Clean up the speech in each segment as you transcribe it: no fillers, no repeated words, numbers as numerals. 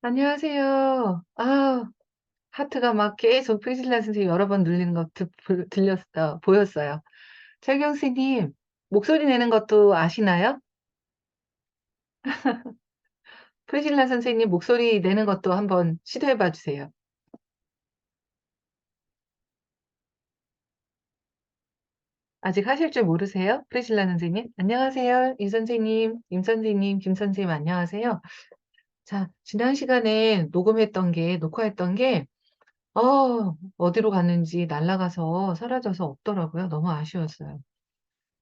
안녕하세요. 하트가 막 계속 프리실라 선생님 여러 번 눌리는 거 보였어요. 최경수님, 목소리 내는 것도 아시나요? 프리실라 선생님 목소리 내는 것도 한번 시도해 봐 주세요. 아직 하실 줄 모르세요? 프리실라 선생님? 안녕하세요. 이 선생님, 임 선생님, 김 선생님 안녕하세요. 자, 지난 시간에 녹화했던 게, 어디로 갔는지 날아가서 사라져서 없더라고요. 너무 아쉬웠어요.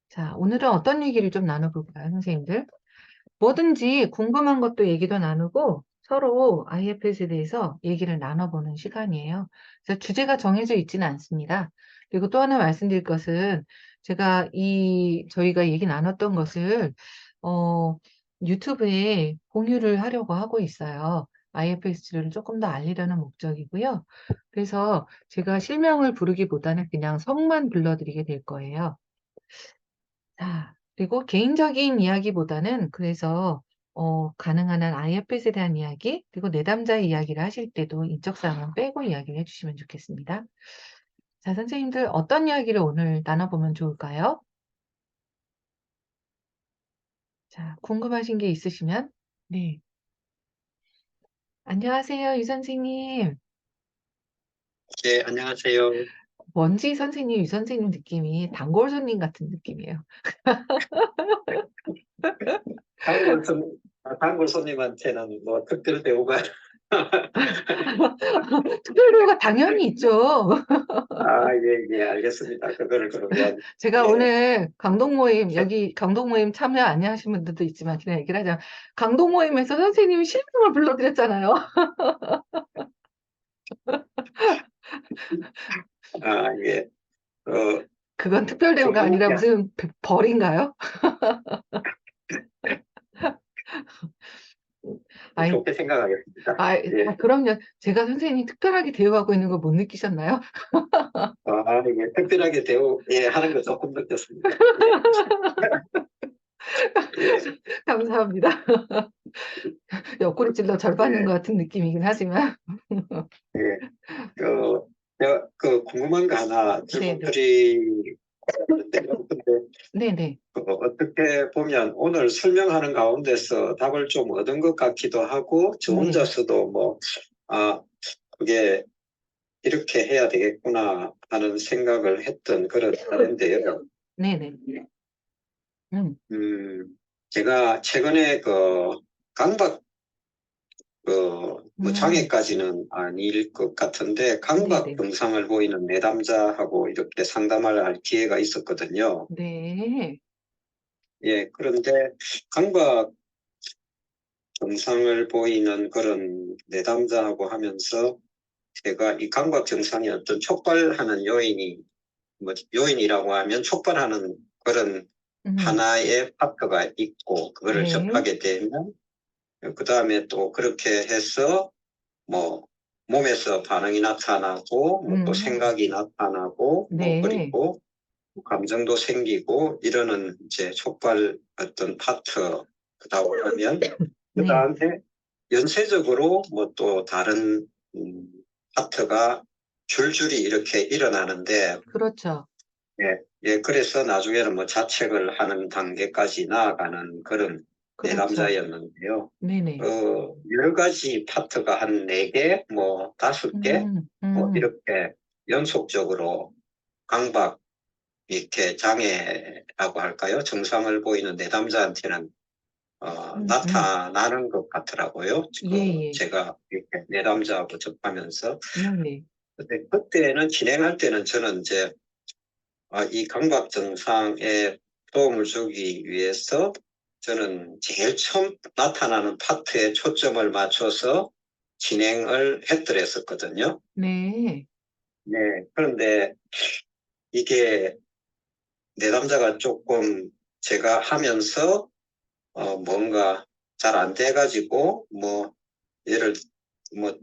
자, 오늘은 어떤 얘기를 좀 나눠볼까요, 선생님들? 뭐든지 궁금한 것도 얘기도 나누고 서로 IFS에 대해서 얘기를 나눠보는 시간이에요. 그래서 주제가 정해져 있지는 않습니다. 그리고 또 하나 말씀드릴 것은 저희가 얘기 나눴던 것을 어, 유튜브에 공유를 하려고 하고 있어요. IFS를 조금 더 알리려는 목적이고요. 그래서 제가 실명을 부르기보다는 그냥 성만 불러드리게 될 거예요. 자, 그리고 개인적인 이야기보다는 그래서 가능한 한 IFS에 대한 이야기, 그리고 내담자 이야기를 하실 때도 인적사항은 빼고 이야기를 해주시면 좋겠습니다. 자, 선생님들 어떤 이야기를 오늘 나눠보면 좋을까요? 자, 궁금하신 게 있으시면, 네. 안녕하세요, 유 선생님. 네, 안녕하세요. 먼지 선생님, 유 선생님 느낌이 단골 손님 같은 느낌이에요. 단골 손님한테는 뭐 특별 대우가 특별 대우가 당연히 있죠. 예, 예, 알겠습니다. 그거를 그러면 제가 예, 오늘 여기 강동 모임 참여 안 하신 분들도 있지만 그냥 얘기를 하자면, 강동 모임에서 선생님이 실명을 불러드렸잖아요. 예, 어, 그건 특별 대우가 궁금한 아니라 게 무슨 벌인가요? 아이, 좋게 생각하겠습니다. 예, 그럼요. 제가 선생님이 특별하게 대우하고 있는 거 못 느끼셨나요? 예, 특별하게 대우 예, 하는 거 조금 느꼈습니다. 예, 예, 감사합니다. 옆구리 찔러 절 받는 것 예, 같은 느낌이긴 하지만. 예. 제가 궁금한 거 하나 네네. 질문드리는데요. 근데 네네. 어떻게 보면 오늘 설명하는 가운데서 답을 좀 얻은 것 같기도 하고, 저 네. 혼자서도 아, 그게 이렇게 해야 되겠구나 하는 생각을 했던 그런 사례인데요. 네네. 음. 제가 최근에 강박, 뭐 음. 장애까지는 아닐 것 같은데, 강박 네네. 증상을 보이는 내담자하고 이렇게 상담을 할 기회가 있었거든요. 네. 예, 그런데 강박 증상을 보이는 그런 내담자하고 하면서 제가 이 강박 증상이 어떤 촉발하는 요인이라고 하면 촉발하는 그런 음. 하나의 파트가 있고, 그거를 네. 접하게 되면, 그 다음에 또 그렇게 해서 뭐, 몸에서 반응이 나타나고, 뭐 또 음. 생각이 나타나고, 뭐, 네. 그리고 감정도 생기고, 이러는 이제 촉발 어떤 파트라고 하면, 그 네. 다음에 연쇄적으로 뭐 또 다른 파트가 줄줄이 이렇게 일어나는데, 그렇죠. 예, 예, 그래서 나중에는 뭐 자책을 하는 단계까지 나아가는 그런 그렇죠. 내담자였는데요. 네네. 여러 가지 파트가 한 4개, 뭐 5개, 음. 뭐 음. 이렇게 연속적으로 강박, 이렇게 장애라고 할까요? 증상을 보이는 내담자한테는 음. 나타나는 것 같더라고요. 예예. 제가 이렇게 내담자하고 접하면서. 네네. 근데 그때는 진행할 때는 저는 이제 이 강박 증상에 도움을 주기 위해서 저는 제일 처음 나타나는 파트에 초점을 맞춰서 진행을 했더랬었거든요. 네. 네. 그런데 이게 내담자가 조금 제가 하면서 뭔가 잘 안 돼가지고 예를 뭐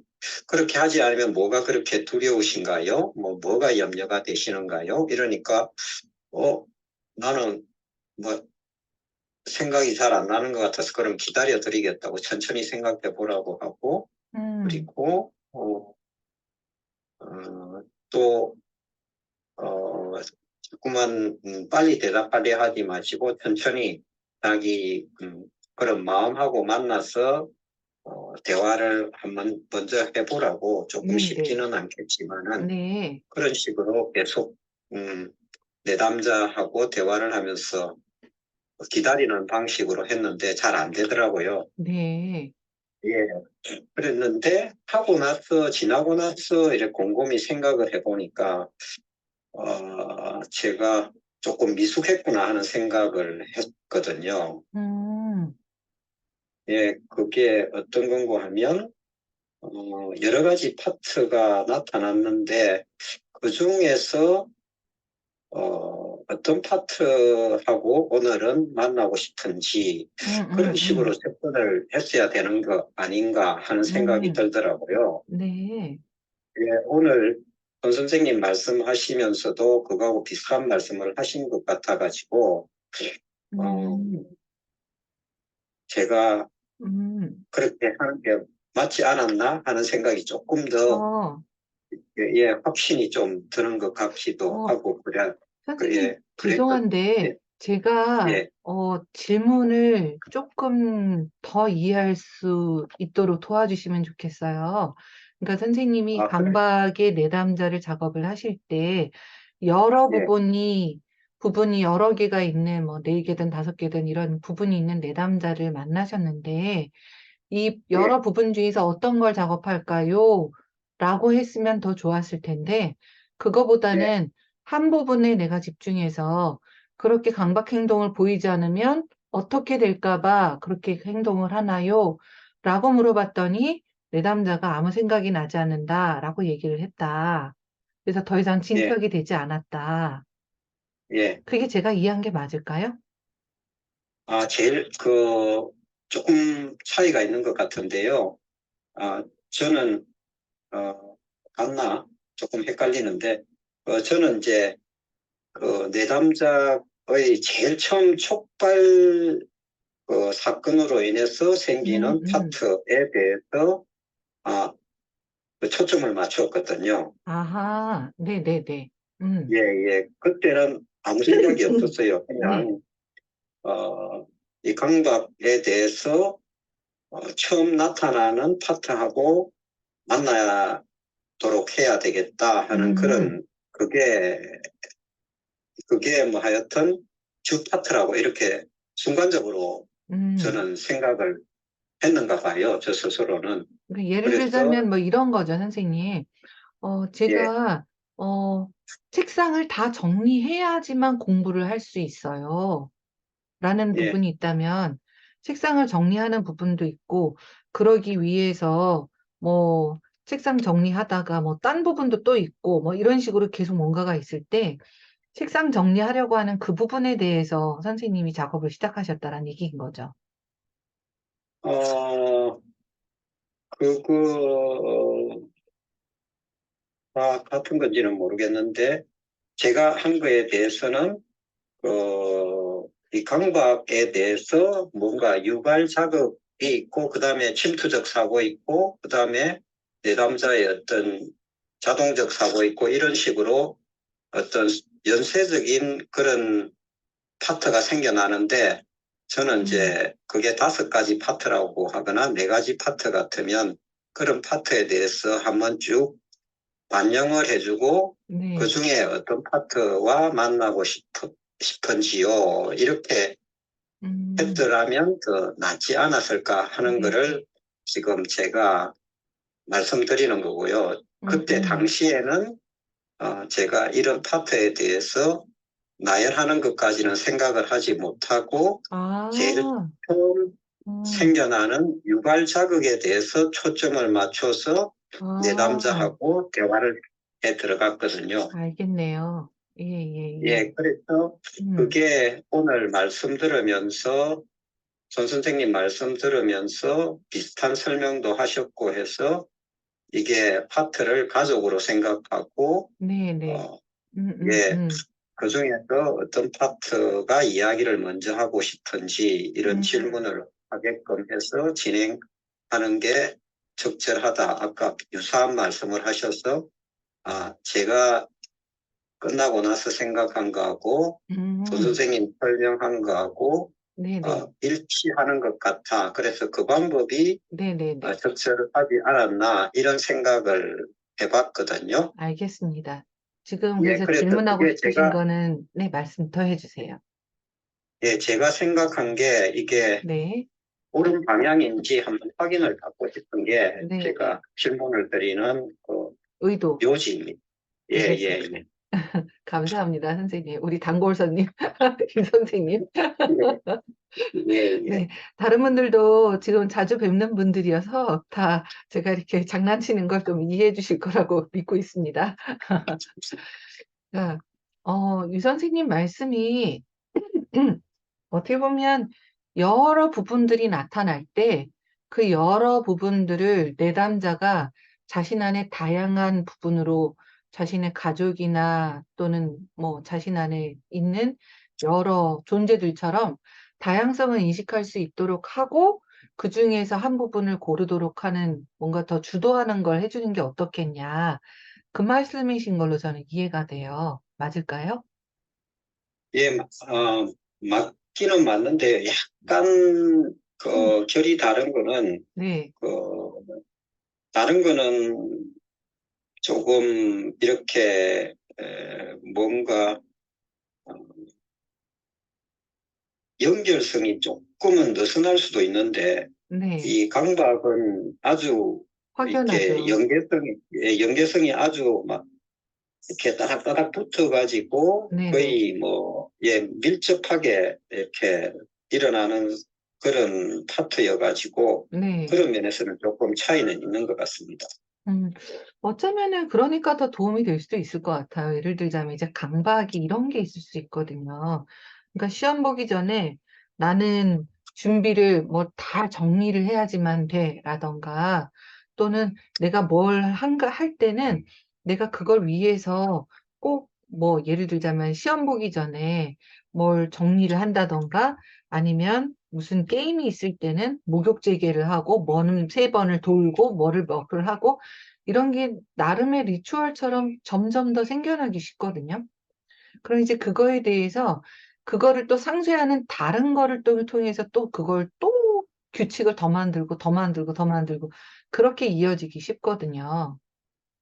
그렇게 하지 않으면 뭐가 그렇게 두려우신가요? 뭐가 염려가 되시는가요? 이러니까 나는 뭐 생각이 잘 안 나는 것 같아서 그럼 기다려 드리겠다고 천천히 생각해 보라고 하고, 그리고 또 자꾸만 빨리 대답하려 하지 마시고 천천히 자기 그런 마음하고 만나서 대화를 한번 먼저 해보라고. 조금 네, 네, 쉽지는 않겠지만은 네, 그런 식으로 계속 내담자하고 대화를 하면서 기다리는 방식으로 했는데 잘 안 되더라고요. 네. 예. 그랬는데 지나고 나서 이렇게 곰곰이 생각을 해보니까 제가 조금 미숙했구나 하는 생각을 했거든요. 음, 예, 그게 어떤 건고 하면 여러 가지 파트가 나타났는데 그 중에서 어떤 파트하고 오늘은 만나고 싶은지 그런 식으로 접근을 했어야 되는 거 아닌가 하는 생각이 들더라고요. 네, 예, 오늘 권 선생님 말씀하시면서도 그거하고 비슷한 말씀을 하신 것 같아가지고 어, 음, 제가 음, 그렇게 하는 게 맞지 않았나 하는 생각이 조금 더 어, 확신이 좀 드는 것 같기도 어, 하고 선생님, 그랬거든요. 죄송한데, 예, 제가, 예. 질문을 조금 더 이해할 수 있도록 도와주시면 좋겠어요. 그러니까 선생님이 그래. 강박의 내담자를 작업을 하실 때, 여러 예, 부분이 여러 개가 있는, 뭐, 네 개든 다섯 개든 이런 부분이 있는 내담자를 만나셨는데, 이 예, 여러 부분 중에서 어떤 걸 작업할까요? 라고 했으면 더 좋았을 텐데, 예, 그거보다는 한 부분에 내가 집중해서 그렇게 강박 행동을 보이지 않으면 어떻게 될까 봐 그렇게 행동을 하나요? 라고 물어봤더니 내담자가 아무 생각이 나지 않는다 라고 얘기를 했다. 그래서 더 이상 예, 진척이 되지 않았다. 예. 그게 제가 이해한 게 맞을까요? 제일 조금 차이가 있는 것 같은데요. 저는 같나? 조금 헷갈리는데, 저는 이제 내담자의 제일 처음 촉발 사건으로 인해서 음, 생기는 음. 파트에 대해서 아, 그 초점을 맞췄거든요. 아하, 네네네. 예, 예. 그때는 아무 생각이 없었어요. 네. 그냥 이 강박에 대해서 처음 나타나는 파트하고 만나도록 해야 되겠다 하는 음, 그게 뭐 하여튼 주 파트라고 이렇게 순간적으로 음. 저는 생각을 했는가 봐요. 저 스스로는. 그러니까 예를 그래서, 들자면 뭐 이런 거죠, 선생님. 예, 제가, 책상을 다 정리해야지만 공부를 할 수 있어요. 라는 예, 부분이 있다면, 책상을 정리하는 부분도 있고, 그러기 위해서, 뭐, 책상 정리하다가 뭐, 딴 부분도 또 있고, 뭐, 이런 식으로 계속 뭔가가 있을 때, 책상 정리하려고 하는 그 부분에 대해서 선생님이 작업을 시작하셨다는 얘기인 거죠. 어, 그거가 같은 건지는 모르겠는데, 제가 한 거에 대해서는, 이 강박에 대해서 뭔가 유발 자극이 있고, 그 다음에 침투적 사고 있고, 그 다음에 내담자의 어떤 자동적 사고 있고, 이런 식으로 어떤 연쇄적인 그런 파트가 생겨나는데, 저는 음, 이제 그게 5가지 파트라고 하거나 4가지 파트 같으면 그런 파트에 대해서 한번 쭉 반영을 해주고 그 네. 중에 어떤 파트와 만나고 싶은지요. 이렇게 음, 했더라면 더 낫지 않았을까 하는 네. 거를 지금 제가 말씀드리는 거고요. 음, 그때 음. 당시에는 제가 이런 파트에 대해서 나열하는 것까지는 생각을 하지 못하고 제일 아, 처음 음, 생겨나는 유발 자극에 대해서 초점을 맞춰서 아, 내담자하고 대화를 해 들어갔거든요. 알겠네요. 예, 예, 예. 예, 그래서 음, 그게 오늘 말씀 들으면서 손 선생님 말씀 들으면서 비슷한 설명도 하셨고 해서 이게 파트를 가족으로 생각하고 네, 네. 어, 음, 음, 예, 음. 그중에서 어떤 파트가 이야기를 먼저 하고 싶은지 이런 질문을 하게끔 해서 진행하는 게 적절하다. 아까 유사한 말씀을 하셔서 제가 끝나고 나서 생각한 거하고 조 음, 선생님 설명한 거하고 네네. 일치하는 것 같아. 그래서 그 방법이 네네네. 적절하지 않았나 이런 생각을 해봤거든요. 알겠습니다. 지금 예, 그래서 그래서 질문하고 그게 싶으신 제가 거는, 네, 말씀 더 해주세요. 예, 제가 생각한 게 이게 네, 옳은 방향인지 한번 확인을 받고 싶은 게 네, 제가 질문을 드리는 그 의도. 요지입니다. 예, 예, 알겠습니다. 감사합니다, 선생님. 우리 단골손님, 김 선생님. 예, 예, 예. 네, 다른 분들도 지금 자주 뵙는 분들이어서 다 제가 이렇게 장난치는 걸 좀 이해해 주실 거라고 믿고 있습니다. 자, 유 선생님 말씀이 어떻게 보면 여러 부분들이 나타날 때 그 여러 부분들을 내담자가 자신 안에 다양한 부분으로 자신의 가족이나 또는 뭐 자신 안에 있는 여러 존재들처럼 다양성을 인식할 수 있도록 하고 그 중에서 한 부분을 고르도록 하는 뭔가 더 주도하는 걸 해주는 게 어떻겠냐. 그 말씀이신 걸로 저는 이해가 돼요. 맞을까요? 예, 맞기는 맞는데 약간 음, 결이 다른 거는 네, 그 다른 거는 조금 이렇게 뭔가 어, 연결성이 조금은 느슨할 수도 있는데 네. 이 강박은 아주 이렇게 확연하죠. 연계성이 아주 막 이렇게 따닥따닥 붙어가지고 네네. 거의 밀접하게 이렇게 일어나는 그런 파트여가지고 네. 그런 면에서는 조금 차이는 있는 것 같습니다. 음, 어쩌면은 그러니까 더 도움이 될 수도 있을 것 같아요. 예를 들자면 이제 강박이 이런 게 있을 수 있거든요. 그러니까 시험 보기 전에 나는 준비를 뭐 다 정리를 해야지만 돼라던가 또는 내가 뭘 한가 할 때는 내가 그걸 위해서 꼭 뭐 예를 들자면 시험 보기 전에 뭘 정리를 한다던가 아니면 무슨 게임이 있을 때는 목욕 재개를 하고 뭐는 세 번을 돌고 뭐를 하고 이런 게 나름의 리추얼처럼 점점 더 생겨나기 쉽거든요. 그럼 이제 그거에 대해서 그거를 또 상쇄하는 다른 거를 또 통해서 또 그걸 또 규칙을 더 만들고 더 만들고 더 만들고 그렇게 이어지기 쉽거든요.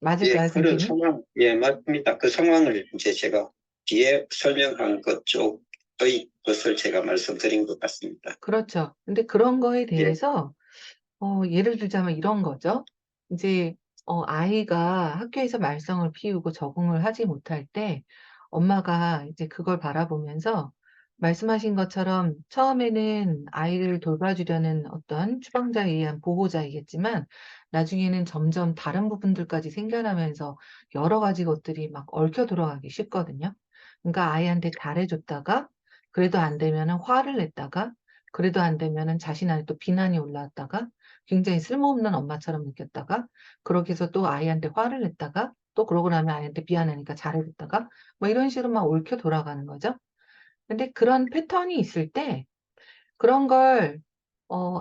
예, 맞을까요, 그런 선생님? 상황, 예, 맞습니다. 그 상황을 이제 제가 뒤에 설명한 것 쪽의 것을 제가 말씀드린 것 같습니다. 그렇죠. 근데 그런 거에 예, 대해서 예를 들자면 이런 거죠. 이제, 아이가 학교에서 말썽을 피우고 적응을 하지 못할 때, 엄마가 이제 그걸 바라보면서, 말씀하신 것처럼 처음에는 아이를 돌봐주려는 어떤 추방자에 의한 보호자이겠지만, 나중에는 점점 다른 부분들까지 생겨나면서 여러 가지 것들이 막 얽혀 들어가기 쉽거든요. 그러니까 아이한테 잘해줬다가, 그래도 안 되면은 화를 냈다가, 그래도 안 되면은 자신 안에 또 비난이 올라왔다가, 굉장히 쓸모없는 엄마처럼 느꼈다가 그렇게 해서 또 아이한테 화를 냈다가 또 그러고 나면 아이한테 미안하니까 잘해줬다가 뭐 이런 식으로 막 얽혀 돌아가는 거죠. 근데 그런 패턴이 있을 때 그런 걸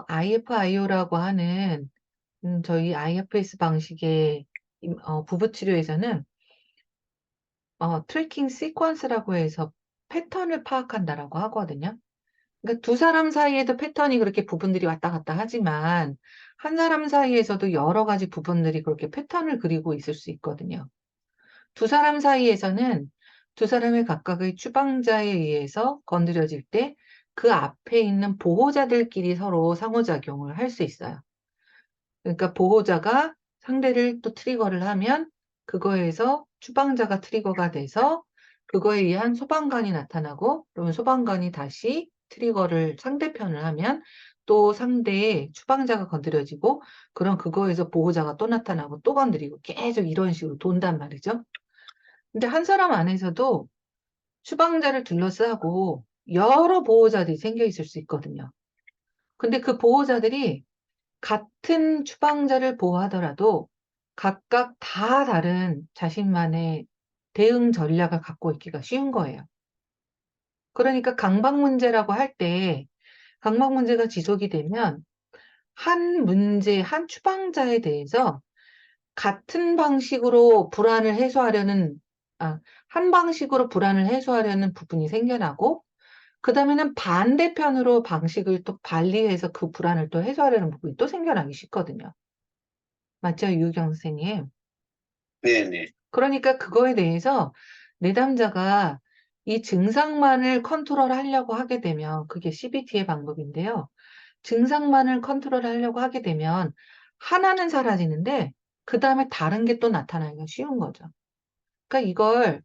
IFIO라고 하는 저희 IFS 방식의 부부 치료에서는 트래킹 시퀀스라고 해서 패턴을 파악한다라고 하거든요. 그러니까 두 사람 사이에도 패턴이 그렇게 부분들이 왔다 갔다 하지만 한 사람 사이에서도 여러 가지 부분들이 그렇게 패턴을 그리고 있을 수 있거든요. 두 사람 사이에서는 두 사람의 각각의 추방자에 의해서 건드려질 때 그 앞에 있는 보호자들끼리 서로 상호작용을 할 수 있어요. 그러니까 보호자가 상대를 또 트리거를 하면 그거에서 추방자가 트리거가 돼서 그거에 의한 소방관이 나타나고 그러면 소방관이 다시 트리거를 상대편을 하면 또 상대의 추방자가 건드려지고 그럼 그거에서 보호자가 또 나타나고 또 건드리고 계속 이런 식으로 돈단 말이죠. 근데 한 사람 안에서도 추방자를 둘러싸고 여러 보호자들이 생겨 있을 수 있거든요. 근데 그 보호자들이 같은 추방자를 보호하더라도 각각 다 다른 자신만의 대응 전략을 갖고 있기가 쉬운 거예요. 그러니까 강박 문제라고 할 때 강박 문제가 지속이 되면 한 문제, 한 추방자에 대해서 같은 방식으로 불안을 해소하려는 한 방식으로 불안을 해소하려는 부분이 생겨나고 그다음에는 반대편으로 방식을 또 발휘해서 그 불안을 또 해소하려는 부분이 또 생겨나기 쉽거든요. 맞죠, 유경 선생님? 네네. 그러니까 그거에 대해서 내담자가 이 증상만을 컨트롤하려고 하게 되면 그게 CBT의 방법인데요. 증상만을 컨트롤하려고 하게 되면 하나는 사라지는데 그다음에 다른 게 또 나타나기가 쉬운 거죠. 그러니까 이걸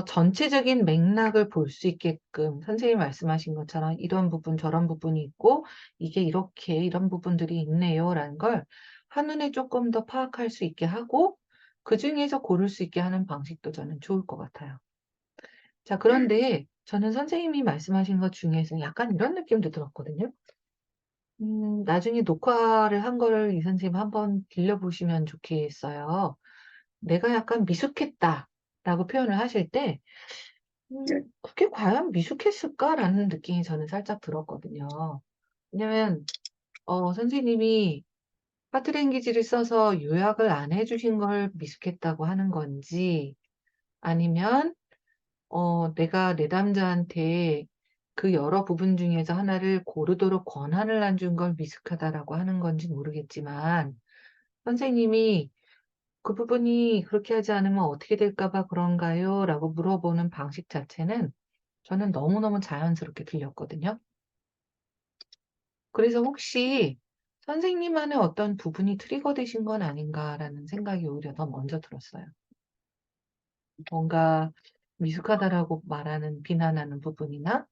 전체적인 맥락을 볼 수 있게끔 선생님이 말씀하신 것처럼 이런 부분 저런 부분이 있고 이게 이렇게 이런 부분들이 있네요라는 걸 한눈에 조금 더 파악할 수 있게 하고 그중에서 고를 수 있게 하는 방식도 저는 좋을 것 같아요. 자, 그런데 저는 선생님이 말씀하신 것 중에서 약간 이런 느낌도 들었거든요. 나중에 녹화를 한 거를 이 선생님 한번 들려보시면 좋겠어요. 내가 약간 미숙했다라고 표현을 하실 때 네. 그게 과연 미숙했을까라는 느낌이 저는 살짝 들었거든요. 왜냐면 선생님이 파트랭귀지를 써서 요약을 안 해주신 걸 미숙했다고 하는 건지 아니면 내가 내담자한테 그 여러 부분 중에서 하나를 고르도록 권한을 안 준 걸 미숙하다라고 하는 건지 모르겠지만 선생님이 "그 부분이 그렇게 하지 않으면 어떻게 될까 봐 그런가요?" 라고 물어보는 방식 자체는 저는 너무너무 자연스럽게 들렸거든요. 그래서 혹시 '선생님만의 어떤 부분이 트리거 되신 건 아닌가.'라는 생각이 오히려 더 먼저 들었어요. 뭔가 미숙하다라고 말하는 비난하는 부분이나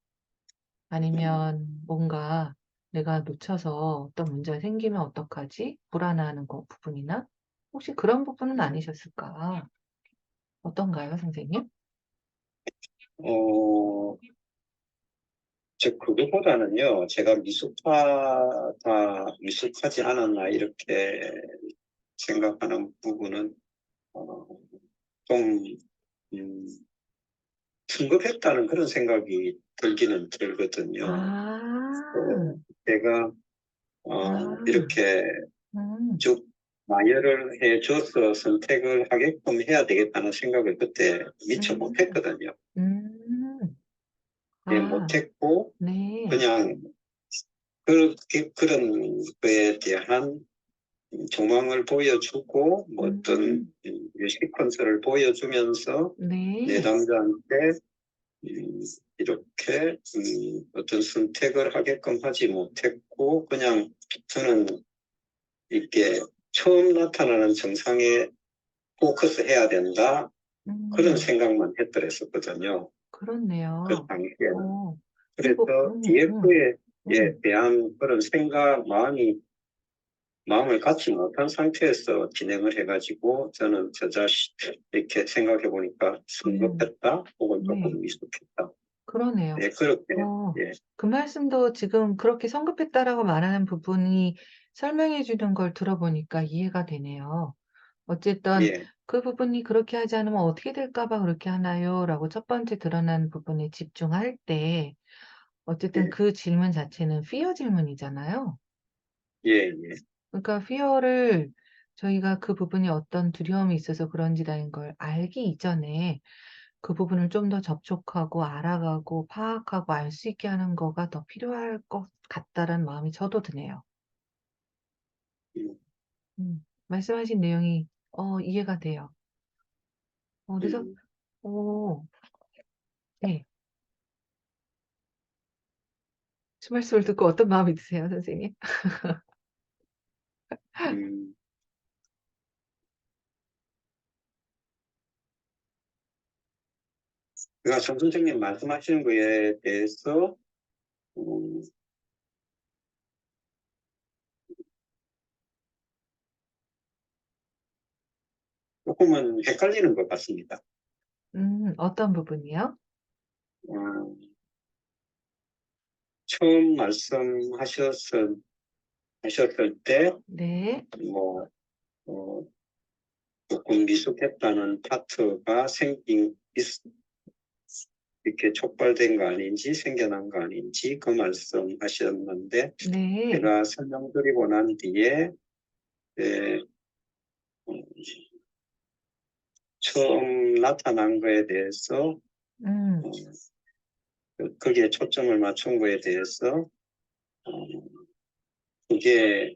아니면 뭔가 '내가 놓쳐서 어떤 문제가 생기면 어떡하지?' 불안해하는 거 부분이나 혹시 그런 부분은 아니셨을까? 어떤가요, 선생님? 어, 즉, 그거보다는요, 제가 미숙하지 않았나, 이렇게 생각하는 부분은, 어, 좀, 음, 성급했다는 그런 생각이 들기는 들거든요. 아. 제가, 아. 이렇게 음. 쭉 나열을 해줘서 선택을 하게끔 해야 되겠다는 생각을 그때 미처 음. 못했거든요. 음. 예, 아. 못했고, 네. 그냥, 그런 거에 대한 조망을 보여주고, 뭐 어떤 음. 시퀀스를 보여주면서 네. 내담자한테 이렇게 어떤 선택을 하게끔 하지 못했고, 그냥 저는 이렇게 처음 나타나는 증상에 포커스 해야 된다, 그런 음. 생각만 했더랬었거든요. 그 그렇네요. 당시에는. 어. 그리고 그래서 DF에 음. 대한 그런 생각, 마음을 갖지 못한 상태에서 진행을 해가지고 저는 저 자신 이렇게 생각해 보니까 음. 성급했다 혹은 네. 조금 미숙했다. 그러네요. 네, 그렇게, 어. 예, 그 말씀도 지금 그렇게 성급했다라고 말하는 부분이 설명해 주는 걸 들어보니까 이해가 되네요. 어쨌든 예, "그 부분이 그렇게 하지 않으면 어떻게 될까 봐 그렇게 하나요?"라고 첫 번째 드러난 부분에 집중할 때 어쨌든 예, 그 질문 자체는 fear 질문이잖아요. 예, 예, 그러니까 fear를 저희가 그 부분이 어떤 두려움이 있어서 그런지라는 걸 알기 이전에 그 부분을 좀 더 접촉하고 알아가고 파악하고 알 수 있게 하는 거가 더 필요할 것 같다라는 마음이 저도 드네요. 음, 말씀하신 내용이 이해가 돼요. 그래서 음, 어 네. 그 말씀을 듣고 어떤 마음이 드세요, 선생님? 음. 그러니까 정 선생님 말씀하시는 거에 대해서 음, 조금은 헷갈리는 것 같습니다. 어떤 부분이요? 어, 처음 하셨을 때, 네. 뭐, 어, 조금 미숙했다는 파트가 이렇게 촉발된 거 아닌지 생겨난 거 아닌지 그 말씀하셨는데 네. 제가 설명드리고 난 뒤에 예, 음, 처음 나타난 거에 대해서 음. 거기에 초점을 맞춘 거에 대해서 그게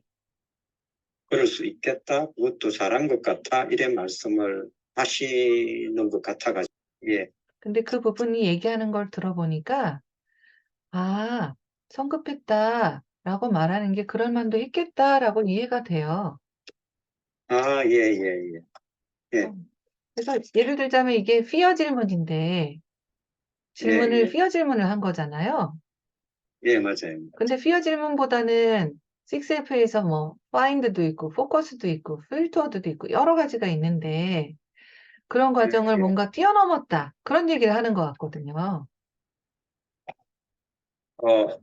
그럴 수 있겠다. 그것도 잘한 것 같아. 이런 말씀을 하시는 것 같아가지고 예, 근데 그 부분이 얘기하는 걸 들어보니까 '아 성급했다.'라고 말하는 게 '그럴 만도 했겠다.'라고 이해가 돼요. 아, 예, 예, 예, 예, 어. 그래서 예를 들자면 이게 fear 질문인데 예, 질문을 예, fear 질문을 한 거잖아요. 예, 맞아요. 근데 fear 질문보다는 6F에서 뭐 find도 있고 focus도 있고 filtered도 있고 여러 가지가 있는데 그런 예, 과정을 예. 뭔가 뛰어넘었다. 그런 얘기를 하는 것 같거든요. 서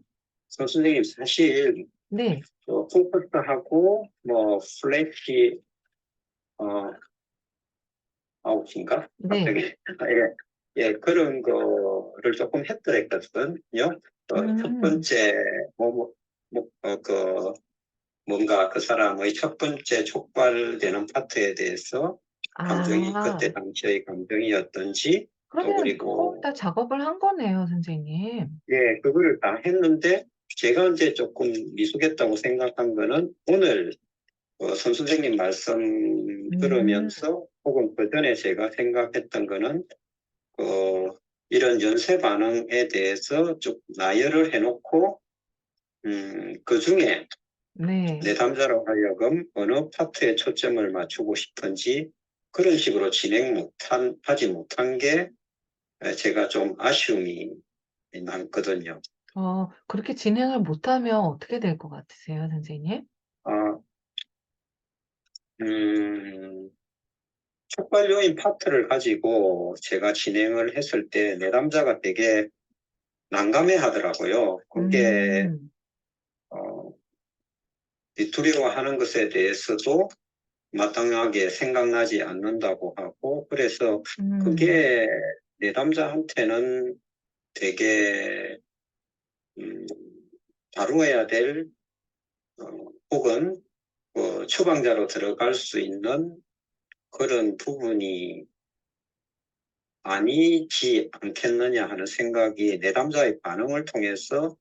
선생님 사실 네. 콩쿠스하고 뭐 플래시 어, 아웃인가? 네. 갑자기 예, 예, 그런 거를 조금 했더랬거든요. 첫 음. 번째 그 뭔가 그 사람의 첫 번째 촉발되는 파트에 대해서 감정이 아. 그때 당시의 감정이었던지 또 그러면 거의 그리고 다 작업을 한 거네요, 선생님. 예, 그거를 다 했는데 제가 이제 조금 미숙했다고 생각한 거는 오늘 선 선생님 말씀 음. 들으면서 혹은 그 전에 제가 생각했던 거는 이런 연쇄 반응에 대해서 쭉 나열을 해놓고 그 중에 네. 내담자로 하여금 어느 파트에 초점을 맞추고 싶은지 그런 식으로 하지 못한 게 제가 좀 아쉬움이 남거든요. 그렇게 진행을 못하면 어떻게 될 것 같으세요, 선생님? 아, 음, 촉발 요인 파트를 가지고 제가 진행을 했을 때 내담자가 되게 난감해 하더라고요. 그게, 음. 어, 뒤투리로 하는 것에 대해서도 마땅하게 생각나지 않는다고 하고, 그래서 음. 그게 내담자한테는 되게, 음, 다루어야 될, 어, 혹은, 처방자로 들어갈 수 있는 그런 부분이 아니지 않겠느냐 하는 생각이 내담자의 반응을 통해서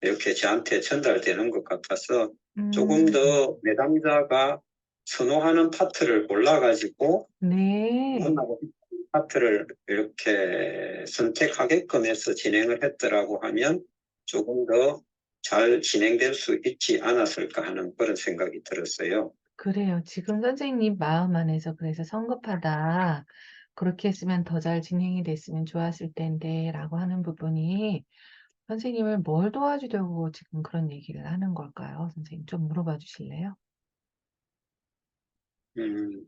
이렇게 저한테 전달되는 것 같아서 조금 음. 더 내담자가 선호하는 파트를 골라가지고 네. 원하고 싶은 파트를 이렇게 선택하게끔 해서 진행을 했더라고 하면 조금 더 잘 진행될 수 있지 않았을까 하는 그런 생각이 들었어요. 그래요. 지금 선생님 마음 안에서 그래서 '성급하다. 그렇게 했으면 더 잘 진행이 됐으면 좋았을 텐데.'라고 하는 부분이 선생님을 뭘 도와주려고 지금 그런 얘기를 하는 걸까요? 선생님 좀 물어봐 주실래요? 음,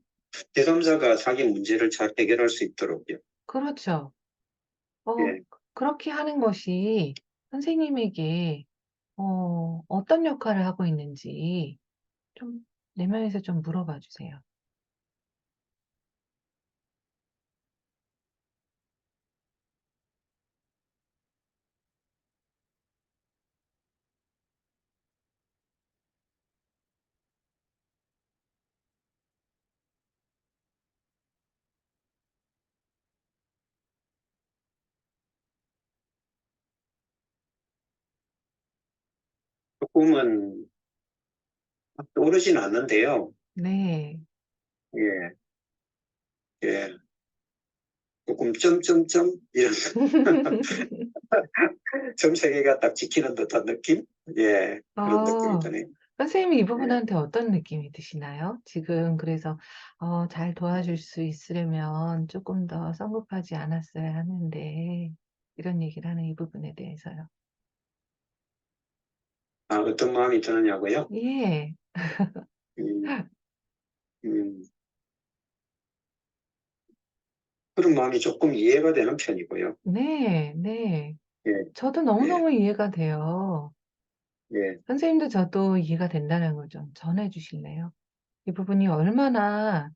제3자가 자기 문제를 잘 해결할 수 있도록요. 그렇죠. 어 예. 그렇게 하는 것이 선생님에게 어떤 역할을 하고 있는지 좀 내면에서 좀 물어봐 주세요. 조금은 떠오르진 않는데요. 네. 예, 예, 조금 점점점 이런 점 세 개가 딱 찍히는 듯한 느낌? 예, 그런 느낌이 아. 드네요. 선생님이 이 예. 부분한테 어떤 느낌이 드시나요? 지금 그래서 잘 도와줄 수 있으려면 쪼끔 더 성급하지 않았어야 하는데 이런 얘기를 하는 이 부분에 대해서요. 아, 어떤 마음이 드느냐고요? 예. 음, 음, 그런 마음이 조금 이해가 되는 편이고요. 네. 네. 예, 저도 예, 너무너무 이해가 돼요. 예. 선생님도 저도 이해가 된다는 걸 좀 전해 주실래요? 이 부분이 얼마나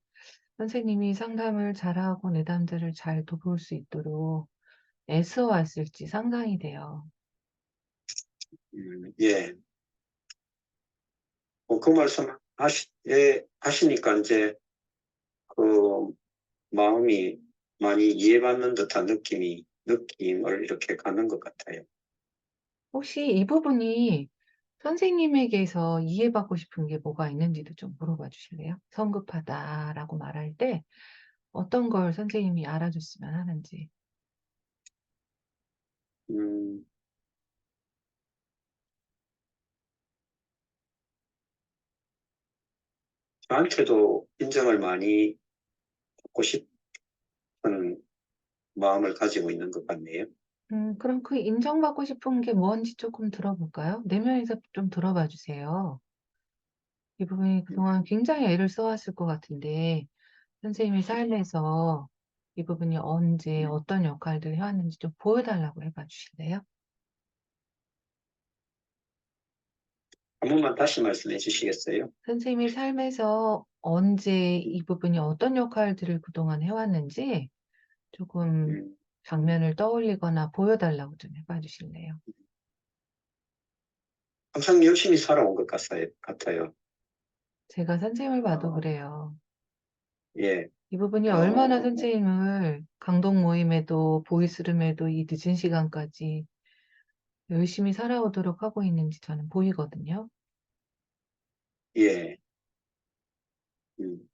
선생님이 상담을 잘하고 내담자를 잘 돌볼 수 있도록 애써 왔을지 상상이 돼요. 예. 그 말씀 하시니까 이제 그 마음이 많이 이해받는 듯한 느낌을 이렇게 갖는 것 같아요. 혹시 이 부분이 선생님에게서 이해받고 싶은 게 뭐가 있는지도 좀 물어봐 주실래요? 성급하다라고 말할 때 어떤 걸 선생님이 알아줬으면 하는지. 음, 저한테도 인정을 많이 받고 싶은 마음을 가지고 있는 것 같네요. 그럼 그 인정받고 싶은 게 뭔지 조금 들어볼까요? 내면에서 좀 들어봐 주세요. 이 부분이 그동안 굉장히 애를 써왔을 것 같은데 선생님의 삶에서 이 부분이 언제 어떤 역할들을 해왔는지 좀 보여달라고 해봐 주실래요? 한 번만 다시 말씀해 주시겠어요? 선생님의 삶에서 언제 이 부분이 어떤 역할들을 그동안 해왔는지 조금 음, 장면을 떠올리거나 보여달라고 좀 해봐 주실래요? 항상 열심히 살아온 것 같아요. 제가 선생님을 봐도 어, 그래요. 예, 이 부분이 얼마나 어, 선생님을 강동 모임에도 보이스룸에도 이 늦은 시간까지 열심히 살아오도록 하고 있는지 저는 보이거든요. 예, 음,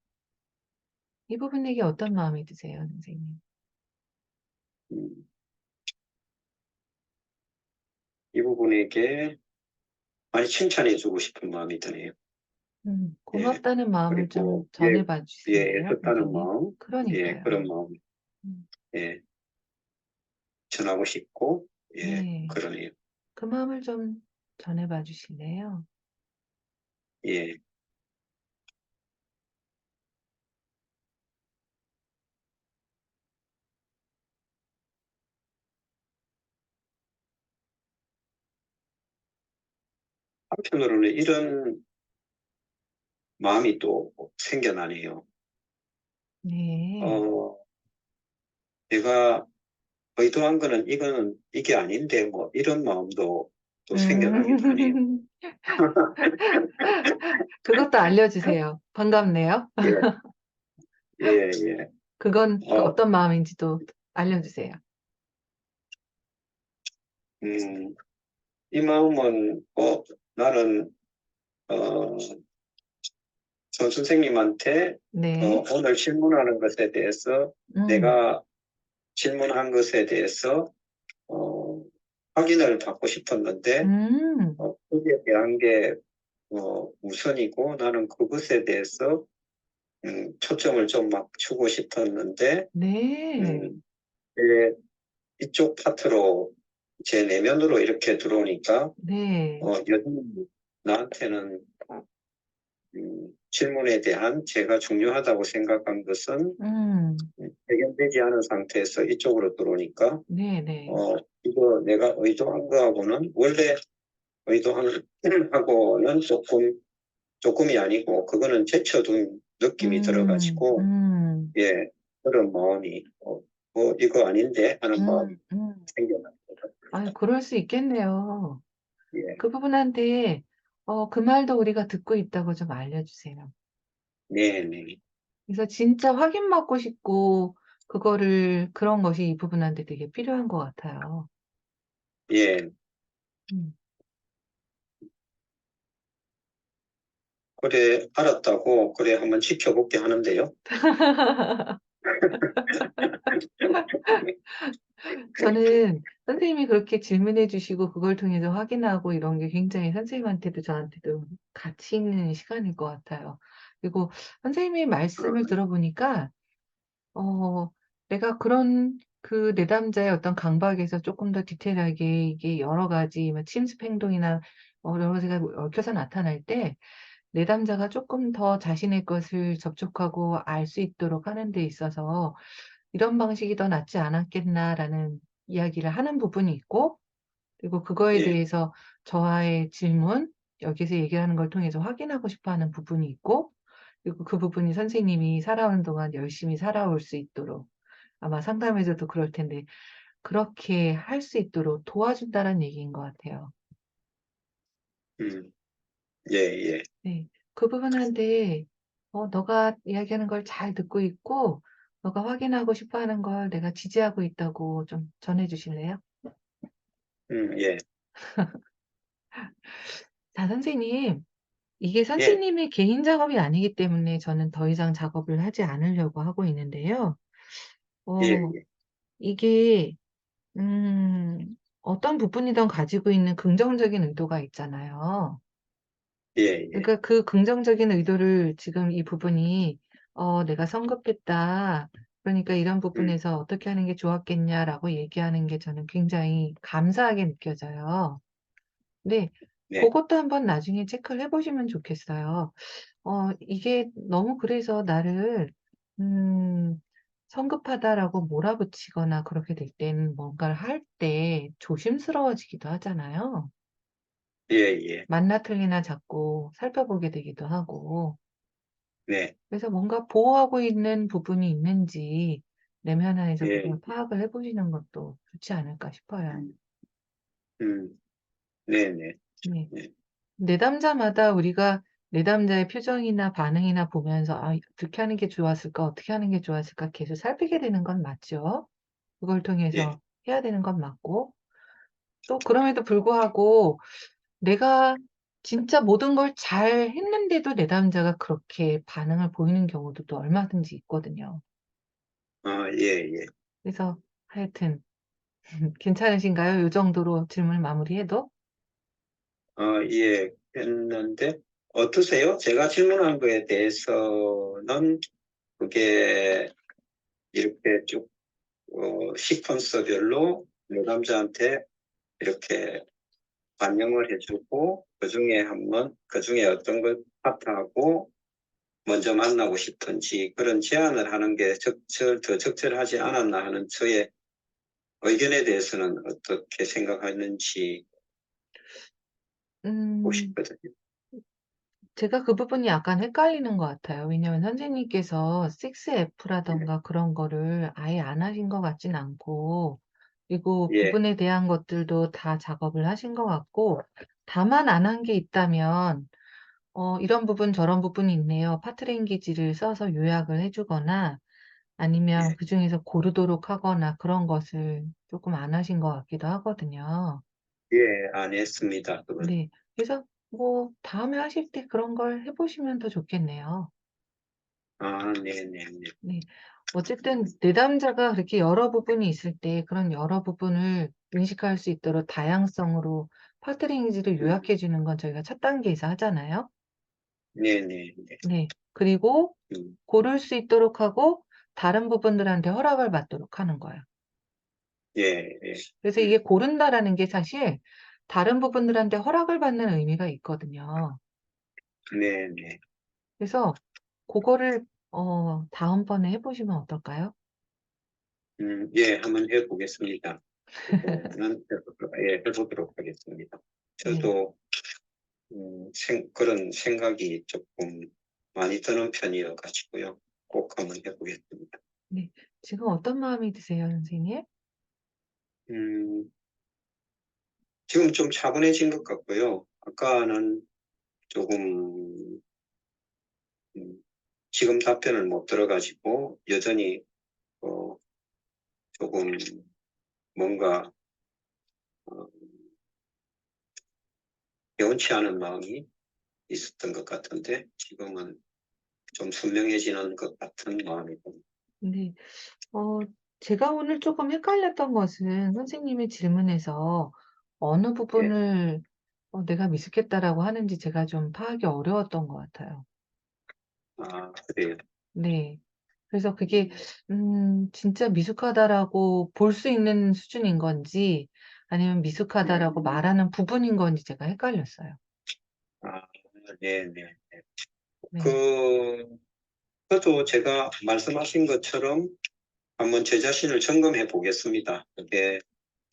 이 부분에게 어떤 마음이 드세요, 선생님? 음. 이 부분에게 많이 칭찬해 주고 싶은 마음이 드네요. 예, 고맙다는 마음을 좀 그리고, 전해봐 주실래요, 애썼다는 선생님? 마음, 그런 그러니까요. 마음, 음, 예, 전하고 싶고, 네. 그러네요. 그 마음을 좀 전해봐 주실래요? 예, 한편으로는 이런 마음이 또 생겨나네요. 네. 어, 내가 의도한 거는 이게 아닌데, 뭐, 이런 마음도 또 생겨나기도 하네요. 음, 그것도 알려주세요. 반갑네요. 예, 예, 예. 그건 그 어, 어떤 마음인지도 알려주세요. 음, 이 마음은, 나는, 어, 전 선생님한테, 네. 오늘 질문하는 것에 대해서, 음, 내가 질문한 것에 대해서, 어, 확인을 받고 싶었는데, 음, 거기에 대한 게, 우선이고, 나는 그것에 대해서, 초점을 좀 맞추고 싶었는데, 네. 음, 제 이쪽 파트로 제 내면으로 이렇게 들어오니까 네. 여전히 나한테는 질문에 대한 제가 중요하다고 생각한 것은 음, 해결되지 않은 상태에서 이쪽으로 들어오니까 네네. 이거 내가 의도한 거하고는 원래 의도한 하고는 조금이 아니고 그거는 제쳐둔 느낌이 음, 들어가지고 음, 예 그런 마음이 이거 아닌데 하는 마음이 음, 음. 생겨납니다. 아유, 그럴 수 있겠네요. 예, 그 부분한테, 그 말도 우리가 듣고 있다고 좀 알려주세요. 네, 네, 그래서 진짜 확인받고 싶고, 그런 것이 이 부분한테 되게 필요한 것 같아요. 예. 음. 그래, 알았다고, 그래, 한번 지켜볼게 하는데요. 저는 선생님이 그렇게 질문해 주시고 그걸 통해서 확인하고 이런 게 굉장히 선생님한테도 저한테도 가치 있는 시간일 것 같아요. 그리고 선생님의 말씀을 들어보니까 어 내가 그런 그 내담자의 어떤 강박에서 조금 더 디테일하게 이게 여러 가지 뭐 침습 행동이나 여러 가지가 얽혀서 나타날 때 내담자가 조금 더 자신의 것을 접촉하고 알 수 있도록 하는 데 있어서 '이런 방식이 더 낫지 않았겠나.'라는 이야기를 하는 부분이 있고, 그리고 그거에 예, 대해서 저와의 질문, 여기서 얘기하는 걸 통해서 확인하고 싶어 하는 부분이 있고, 그리고 그 부분이 선생님이 살아오는 동안 열심히 살아올 수 있도록 아마 상담에서도 그럴 텐데 그렇게 할 수 있도록 도와준다는 얘기인 것 같아요. 음, 예, 예, 네. 그 부분한테 너가 이야기하는 걸 잘 듣고 있고 너가 확인하고 싶어 하는 걸 내가 지지하고 있다고 좀 전해 주실래요? 예, 자, 선생님. 이게 예, 선생님의 개인 작업이 아니기 때문에 저는 더 이상 작업을 하지 않으려고 하고 있는데요. 예, 어, 이게, 어떤 부분이든 가지고 있는 긍정적인 의도가 있잖아요. 예, 예, 그러니까 그 긍정적인 의도를 지금 이 부분이, 내가 성급했다. 그러니까 이런 음, 부분에서 어떻게 하는 게 좋았겠냐라고 얘기하는 게 저는 굉장히 감사하게 느껴져요. 네, 네, 그것도 한번 나중에 체크를 해보시면 좋겠어요. 이게 너무 그래서 나를, 음, 성급하다라고 몰아붙이거나 그렇게 될 때는 뭔가를 할 때 조심스러워지기도 하잖아요. 예, 예, 맞나 틀리나 자꾸 살펴보게 되기도 하고. 네, 그래서 뭔가 보호하고 있는 부분이 있는지 내면 안에서 예, 그걸 파악을 해보시는 것도 좋지 않을까 싶어요. 음, 음, 네, 네, 네. 네, 내담자마다 우리가 내담자의 표정이나 반응이나 보면서 '아 어떻게 하는 게 좋았을까? 어떻게 하는 게 좋았을까?' 계속 살피게 되는 건 맞죠. 그걸 예, 통해서 해야 되는 건 맞고 또 그럼에도 불구하고 내가 진짜 모든 걸 잘했는데도 내담자가 그렇게 반응을 보이는 경우도 또 얼마든지 있거든요. 예, 예, 그래서 하여튼 괜찮으신가요? 요 정도로 질문을 마무리해도? 예, 했는데, 어떠세요? 제가 질문한 거에 대해서는 그게 이렇게 쭉, 시퀀서별로 내담자한테 이렇게 반영을 해주고, 그 중에 어떤 것 파트하고 먼저 만나고 싶은지 그런 제안을 하는 게 더 적절하지 않았나 하는 저의 의견에 대해서는 어떻게 생각하는지 보고 음. 싶거든요. 제가 그 부분이 약간 헷갈리는 것 같아요. 왜냐하면 선생님께서 예, 6F라든가 그런 거를 아예 안 하신 것 같진 않고 그리고 예, 부분에 대한 것들도 다 작업을 하신 것 같고 다만 안 한 게 있다면 "이런 부분 저런 부분이 있네요." 파트 랭귀지를 써서 요약을 해 주거나 아니면 예, 그중에서 고르도록 하거나 그런 것을 쪼끔 안 하신 것 같기도 하거든요. 예, 안 했습니다. 그건. 네. 그래서 뭐 다음에 하실 때 그런 걸 해 보시면 더 좋겠네요. 네네네. 네. 어쨌든 내담자가 그렇게 여러 부분이 있을 때 그런 여러 부분을 인식할 수 있도록 다양성으로 파트레인지를 음, 요약해 주는 건 저희가 첫 단계에서 하잖아요. 네네네. 네. 그리고 음, 고를 수 있도록 하고 다른 부분들한테 허락을 받도록 하는 거예요. 예, 예, 그래서 이게 고른다라는 게 사실 다른 부분들한테 허락을 받는 의미가 있거든요. 네네. 그래서 고거를 다음번에 해 보시면 어떨까요? 예, 한번 해보겠습니다. 그거는 해보도록 하겠습니다. 네. 저도 그런 생각이 조금 많이 드는 편이어 가지고요. 꼭 한번 해보겠습니다. 네. 지금 어떤 마음이 드세요, 선생님? 음, 지금 좀 차분해진 것 같고요. 아까는 조금 음, 지금 답변을 못 들어가지고 여전히 어, 조금 뭔가 어, 개운치 않은 마음이 있었던 것 같은데 지금은 좀 선명해지는 것 같은 마음이 듭니다. 네. 어 제가 오늘 쪼끔 헷갈렸던 것은 선생님의 질문에서 어느 예, 부분을 내가 미숙했다라고 하는지 제가 좀 파악이 어려웠던 것 같아요. 그래요. 네. 그래서 그게 음, '진짜 미숙하다.'라고 볼 수 있는 수준인 건지 아니면 미숙하다라고 음, 말하는 부분인 건지 제가 헷갈렸어요. 아, 네네. 네. 그, 그도 제가 말씀하신 것처럼 한번 제 자신을 점검해 보겠습니다. 그게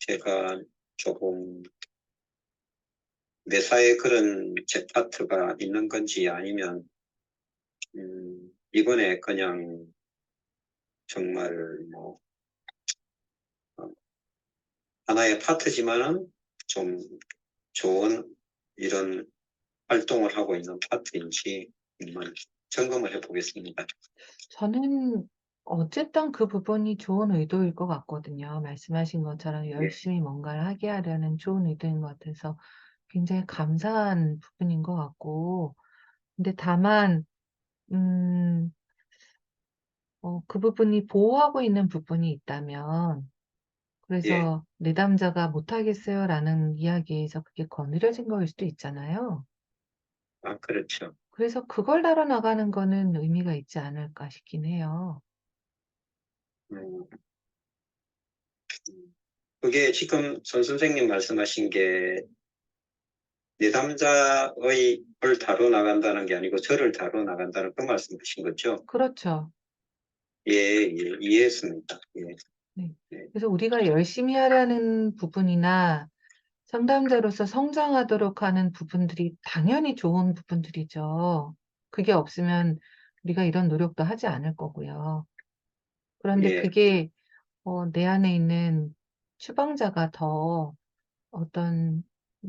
제가 조금 매사에 그런 제 파트가 있는 건지 아니면 이번에 그냥 정말 뭐 하나의 파트지만은 좀 좋은 이런 활동을 하고 있는 파트인지 한번 점검을 해보겠습니다. 저는 어쨌든 그 부분이 좋은 의도일 것 같거든요. 말씀하신 것처럼 예, 열심히 뭔가를 하게 하려는 좋은 의도인 것 같아서 굉장히 감사한 부분인 것 같고, 근데 다만, 음, 그 부분이 보호하고 있는 부분이 있다면, 예, 그래서 내담자가 못하겠어요라는 이야기에서 그게 거느려진 거일 수도 있잖아요. 그렇죠. 그래서 그걸 다뤄나가는 거는 의미가 있지 않을까 싶긴 해요. 음, 그게 지금 선 선생님 말씀하신 게 내담자의 을 다뤄 나간다는 게 아니고 저를 다뤄 나간다는 그 말씀하신 거죠? 그렇죠. 예, 예, 이해했습니다. 예, 네. 예, 그래서 우리가 열심히 하려는 부분이나 상담자로서 성장하도록 하는 부분들이 당연히 좋은 부분들이죠. 그게 없으면 우리가 이런 노력도 하지 않을 거고요. 그런데 예, 그게 내 안에 있는 추방자가 더 어떤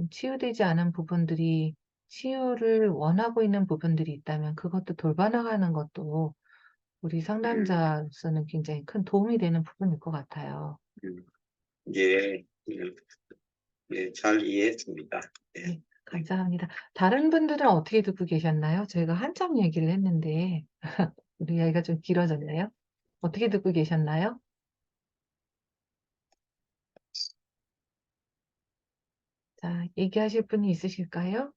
치유되지 않은 부분들이 치유를 원하고 있는 부분들이 있다면 그것도 돌봐나가는 것도 우리 음, 상담자로서는 굉장히 큰 도움이 되는 부분일 것 같아요. 음, 예, 예, 예, 잘 이해했습니다. 예, 네, 예. 감사합니다. 다른 분들은 어떻게 듣고 계셨나요? 저희가 한참 얘기를 했는데 우리 이야기가 좀 길어졌네요. 어떻게 듣고 계셨나요? 자, 얘기하실 분이 있으실까요?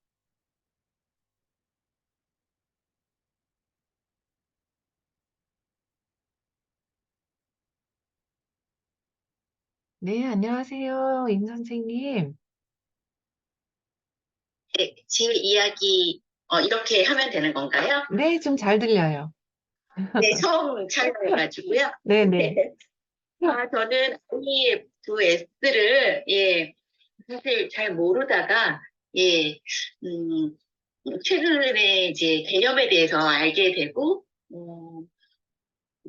네, 안녕하세요. 임 선생님. 네, 제 이야기 이렇게 하면 되는 건가요? 네, 좀 잘 들려요. 네, 처음 촬영해가지고요. 네네. 저는 이 두 S를 사실 잘 모르다가 예, 최근에 이제 개념에 대해서 알게 되고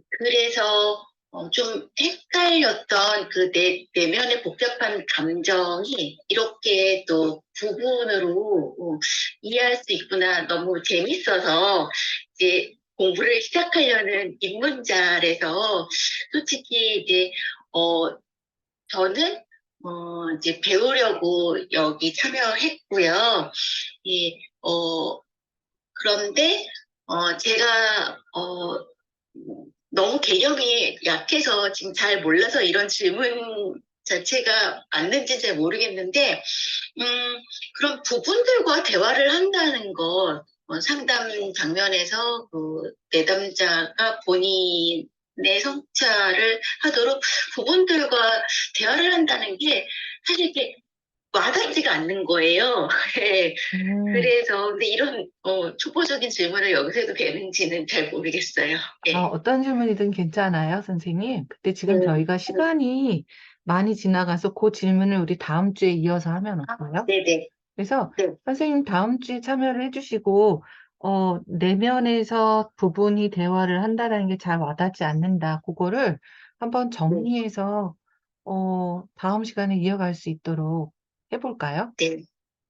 그래서 좀 헷갈렸던 그 내면의 복잡한 감정이 이렇게 또 부분으로 이해할 수 있구나. 너무 재밌어서 이제 공부를 시작하려는 입문자라서 솔직히 이제, 저는 이제 배우려고 여기 참여했고요. 예, 그런데 제가 너무 개념이 약해서 지금 잘 몰라서 이런 질문 자체가 맞는지 잘 모르겠는데, 그런 부분들과 대화를 한다는 것, 상담 장면에서 그 내담자가 본인의 성찰을 하도록 부분들과 대화를 한다는 게 사실 이게 와닿지가 않는 거예요. 예. 음, 그래서 근데 이런 초보적인 질문을 여기서 해도 되는지는 잘 모르겠어요. 예. 어떤 질문이든 괜찮아요, 선생님. 근데 지금 네, 저희가 시간이 많이 지나가서 그 질문을 우리 다음 주에 이어서 하면 어떨까요? 네네. 그래서 네, 선생님 다음 주에 참여를 해주시고, 내면에서 부분이 대화를 한다는 게 잘 와닿지 않는다. 그거를 한번 네, 정리해서, 다음 시간에 이어갈 수 있도록 해볼까요? 네,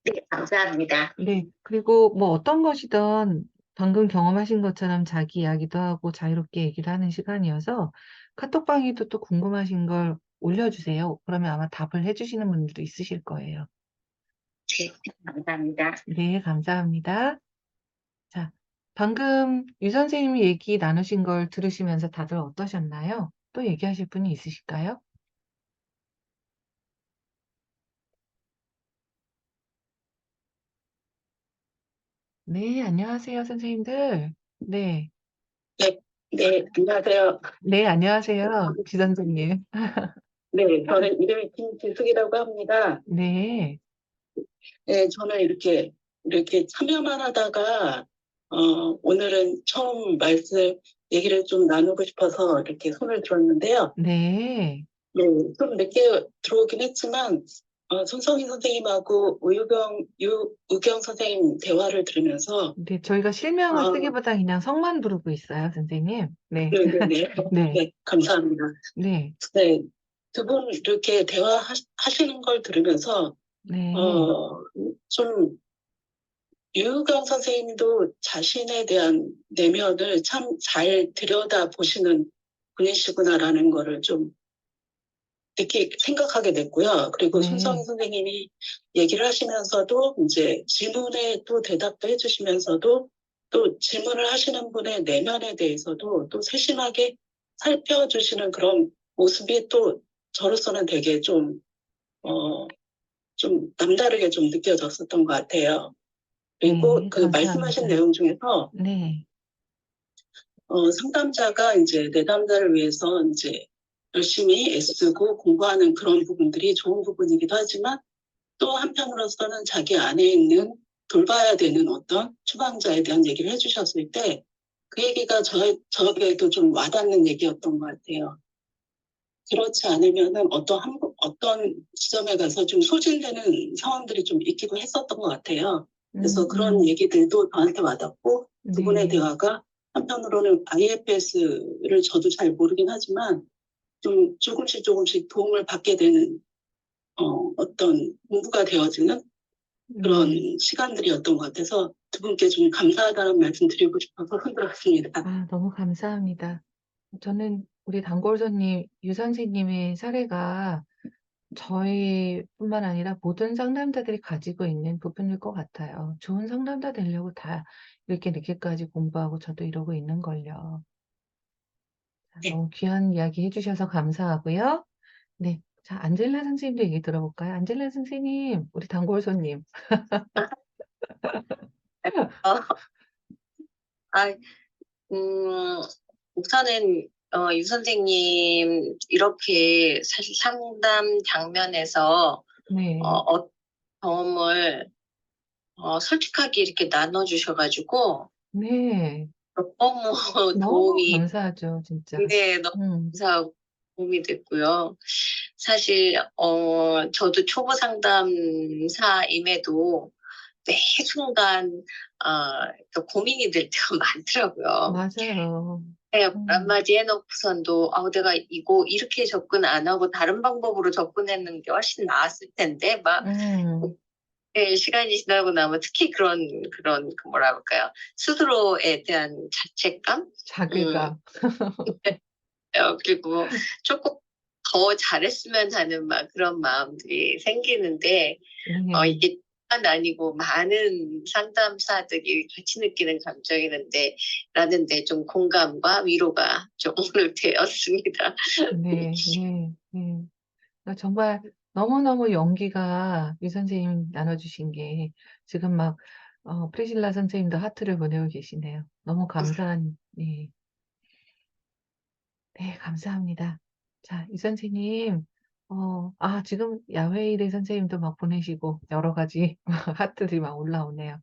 네, 감사합니다. 네. 그리고 뭐 어떤 것이든 방금 경험하신 것처럼 자기 이야기도 하고 자유롭게 얘기를 하는 시간이어서 카톡방에도 또 궁금하신 걸 올려주세요. 그러면 아마 답을 해주시는 분들도 있으실 거예요. 네, 감사합니다. 네, 감사합니다. 자, 방금 유 선생님이 얘기 나누신 걸 들으시면서 다들 어떠셨나요? 또 얘기하실 분이 있으실까요? 네, 안녕하세요, 선생님들. 네, 네, 네, 안녕하세요. 네, 안녕하세요, 지 선생님. 네, 저는 이름이 김지숙이라고 합니다. 네, 네, 저는 이렇게 참여만 하다가, 오늘은 처음 얘기를 좀 나누고 싶어서 이렇게 손을 들었는데요. 네, 네, 좀 늦게 들어오긴 했지만, 손성희 선생님하고 우경 선생님 대화를 들으면서, 네, 저희가 실명을 아, 쓰기보다 그냥 성만 부르고 있어요, 선생님. 네, 네네네. 네, 네, 감사합니다. 네, 네, 두 분 이렇게 대화하시는 걸 들으면서, 네, 어, 좀, 유경 선생님도 자신에 대한 내면을 참 잘 들여다보시는 분이시구나라는 거를 좀 생각하게 됐고요. 그리고 손성희 네, 선생님이 얘기를 하시면서도 이제 질문에 또 대답도 해주시면서도 또 질문을 하시는 분의 내면에 대해서도 또 세심하게 살펴주시는 그런 모습이 또 저로서는 되게 어, 좀 남다르게 좀 느껴졌었던 것 같아요. 그리고 네, 그 말씀하신 감사합니다. 내용 중에서 네, 상담자가 이제 내담자를 위해서 이제 열심히 애쓰고 공부하는 그런 부분들이 좋은 부분이기도 하지만 또 한편으로서는 자기 안에 있는 돌봐야 되는 어떤 추방자에 대한 얘기를 해주셨을 때 그 얘기가 저에게도 좀 와닿는 얘기였던 것 같아요. 그렇지 않으면은 어떤 지점에 가서 좀 소진되는 상황들이 좀 있기도 했었던 것 같아요. 그래서 그런 음, 얘기들도 저한테 와닿고 두 분의 네, 대화가 한편으로는 IFS를 저도 잘 모르긴 하지만 좀 조금씩 도움을 받게 되는 어떤 공부가 되어지는 그런 네. 시간들이었던 것 같아서 두 분께 좀 감사하다는 말씀 드리고 싶어서 흔들었습니다. 아, 너무 감사합니다. 저는 우리 단골손님 유 선생님의 사례가 저희뿐만 아니라 모든 상담자들이 가지고 있는 부분일 것 같아요. 좋은 상담자 되려고 다 이렇게 늦게까지 공부하고 저도 이러고 있는걸요. 네. 너무 귀한 이야기 해주셔서 감사하고요. 네. 자, 안젤라 선생님도 얘기 들어볼까요? 안젤라 선생님, 우리 단골 손님. 어, 아, 음, 우선은, 유 선생님, 이렇게 사실 상담 장면에서, 네. 경험을, 솔직하게 이렇게 나눠주셔가지고, 네. 너무 너무 도움이, 감사하죠, 진짜. 네, 너무 음, 감사하고 도움이 됐고요. 사실, 저도 초보 상담사임에도 매 순간, 고민이 될 때가 많더라고요. 맞아요. 네, 말 음, 한마디 해놓고선도, 내가 이거 이렇게 접근 안 하고 다른 방법으로 접근했는 게 훨씬 나았을 텐데, 음, 네, 시간이 지나고 나면 특히 그 뭐라 할까요? 스스로에 대한 자책감? 음, 자괴감. 그리고 조금 더 잘했으면 하는 그런 마음들이 생기는데, 네. 이게 한 아니고 많은 상담사들이 같이 느끼는 감정이는데 라는 데 좀 공감과 위로가 좀 오늘 되었습니다. 네, 네, 네. 정말 너무너무 용기가 유 선생님 나눠주신 게 지금 막 프리실라 선생님도 하트를 보내고 계시네요. 너무 감사한, 네, 네, 감사합니다. 자, 유 선생님, 지금 야외 일의 선생님도 막 보내시고 여러 가지 하트들이 막 올라오네요.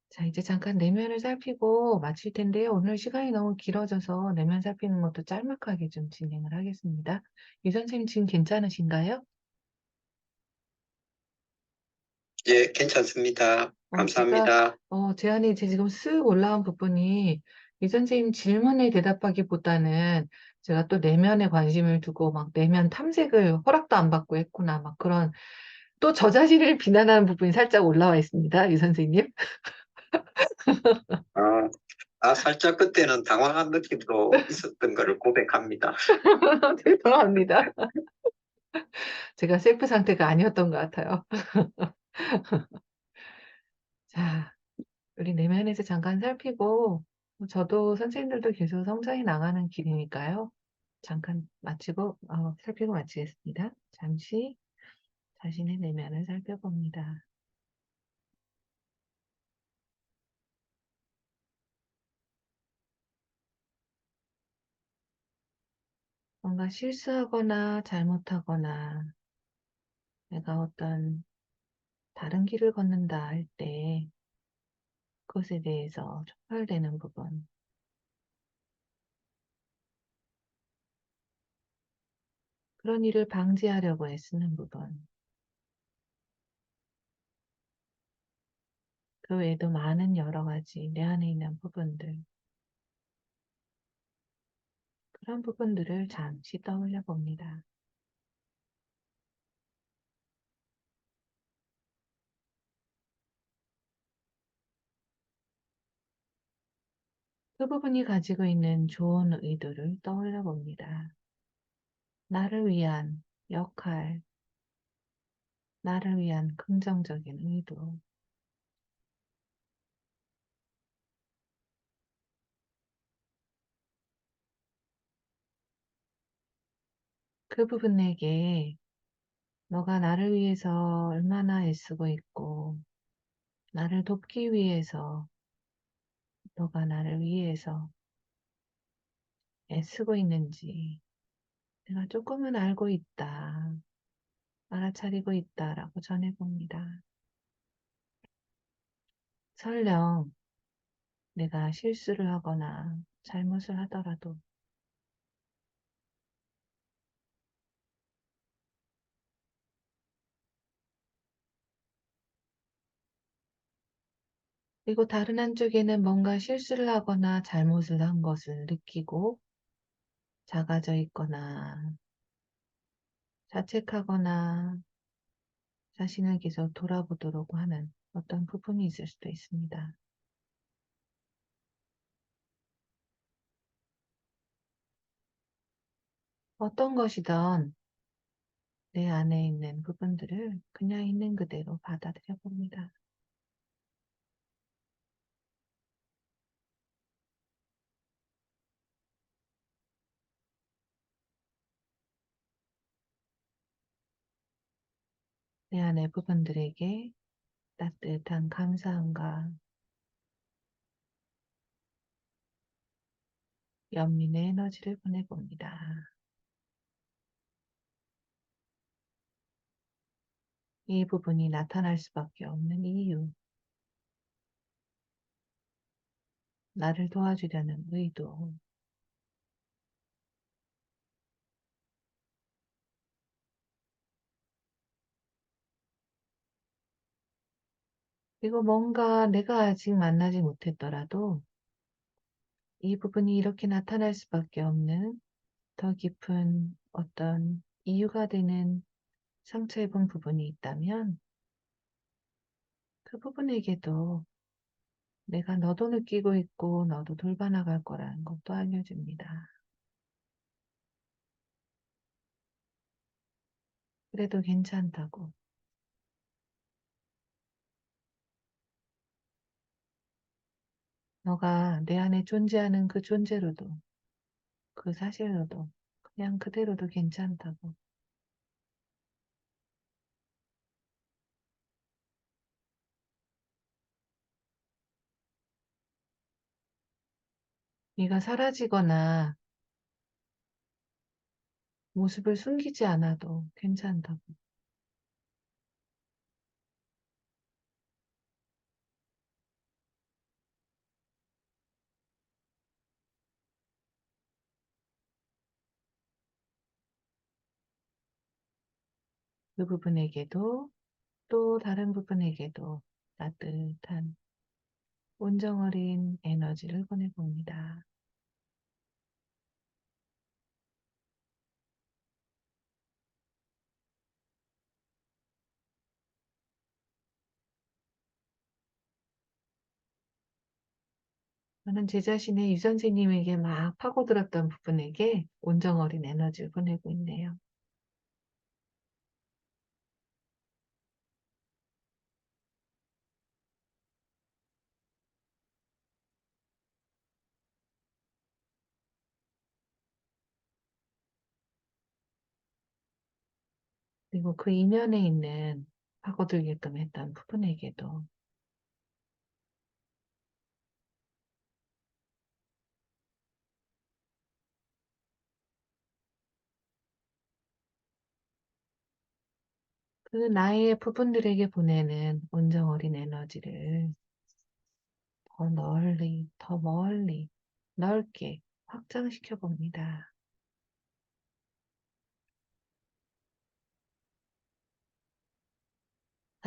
자, 이제 잠깐 내면을 살피고 마칠 텐데요. 오늘 시간이 너무 길어져서 내면 살피는 것도 짤막하게 좀 진행을 하겠습니다. 유 선생님 지금 괜찮으신가요? 예, 괜찮습니다. 제가, 감사합니다. 제 안에 지금 쓱 올라온 부분이 이 선생님 질문에 대답하기보다는 제가 또 내면에 관심을 두고 막 내면 탐색을 허락도 안 받고 했구나. 막 그런 또 저 자신을 비난하는 부분이 살짝 올라와 있습니다. 이 선생님. 아, 살짝 그때는 당황한 느낌도 있었던 것을 고백합니다. 죄송합니다. 제가 셀프 상태가 아니었던 것 같아요. 자, 우리 내면에서 잠깐 살피고 저도 선생님들도 계속 성장해 나가는 길이니까요. 잠깐 마치고 살피고 마치겠습니다. 잠시 자신의 내면을 살펴봅니다. 뭔가 실수하거나 잘못하거나 내가 어떤 다른 길을 걷는다 할 때 그것에 대해서 촉발되는 부분, 그런 일을 방지하려고 애쓰는 부분, 그 외에도 많은 여러 가지 내 안에 있는 부분들, 그런 부분들을 잠시 떠올려 봅니다. 그 부분이 가지고 있는 좋은 의도를 떠올려 봅니다. 나를 위한 역할, 나를 위한 긍정적인 의도, 그 부분에게 너가 나를 위해서 얼마나 애쓰고 있고, 나를 돕기 위해서, 너가 나를 위해서 애쓰고 있는지 내가 조금은 알고 있다, 알아차리고 있다라고 전해봅니다. 설령 내가 실수를 하거나 잘못을 하더라도 그리고 다른 한쪽에는 뭔가 실수를 하거나 잘못을 한 것을 느끼고 작아져 있거나 자책하거나 자신을 계속 돌아보도록 하는 어떤 부분이 있을 수도 있습니다. 어떤 것이든 내 안에 있는 부분들을 그냥 있는 그대로 받아들여 봅니다. 내 안의 부분들에게 따뜻한 감사함과 연민의 에너지를 보내봅니다. 이 부분이 나타날 수밖에 없는 이유, 나를 도와주려는 의도, 그리고 뭔가 내가 아직 만나지 못했더라도 이 부분이 이렇게 나타날 수밖에 없는 더 깊은 어떤 이유가 되는 상처 입은 부분이 있다면 그 부분에게도 내가 너도 느끼고 있고 너도 돌봐나갈 거라는 것도 알려줍니다. 그래도 괜찮다고. 너가 내 안에 존재하는 그 존재로도 그 사실로도 그냥 그대로도 괜찮다고. 네가 사라지거나 모습을 숨기지 않아도 괜찮다고. 그 부분에게도 또 다른 부분에게도 따뜻한 온정 어린 에너지를 보내봅니다. 저는 제 자신의 유 선생님에게 막 파고들었던 부분에게 온정 어린 에너지를 보내고 있네요. 그리고 그 이면에 있는 파고들게끔 했던 부분에게도 그 나의 부분들에게 보내는 온정 어린 에너지를 더 널리, 더 멀리, 넓게 확장시켜 봅니다.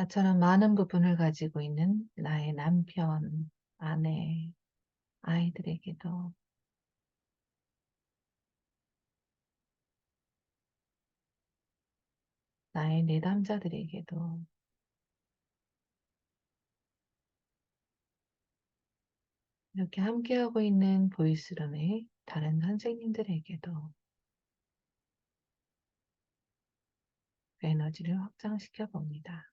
나처럼 많은 부분을 가지고 있는 나의 남편, 아내, 아이들에게도 나의 내담자들에게도 이렇게 함께하고 있는 보이스룸의 다른 선생님들에게도 그 에너지를 확장시켜 봅니다.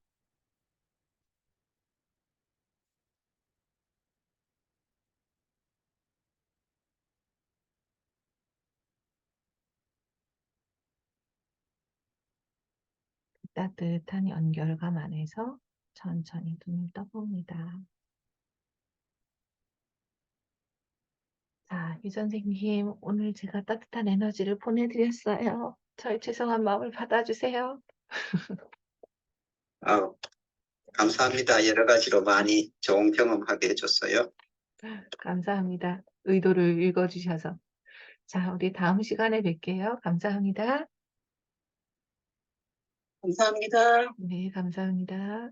따뜻한 연결감 안에서 천천히 눈을 떠봅니다. 자, 유 선생님, 오늘 제가 따뜻한 에너지를 보내드렸어요. 저의 죄송한 마음을 받아주세요. 아, 감사합니다. 여러 가지로 많이 좋은 경험하게 해줬어요. 감사합니다. 의도를 읽어주셔서. 자, 우리 다음 시간에 뵐게요. 감사합니다. 감사합니다. 네, 감사합니다.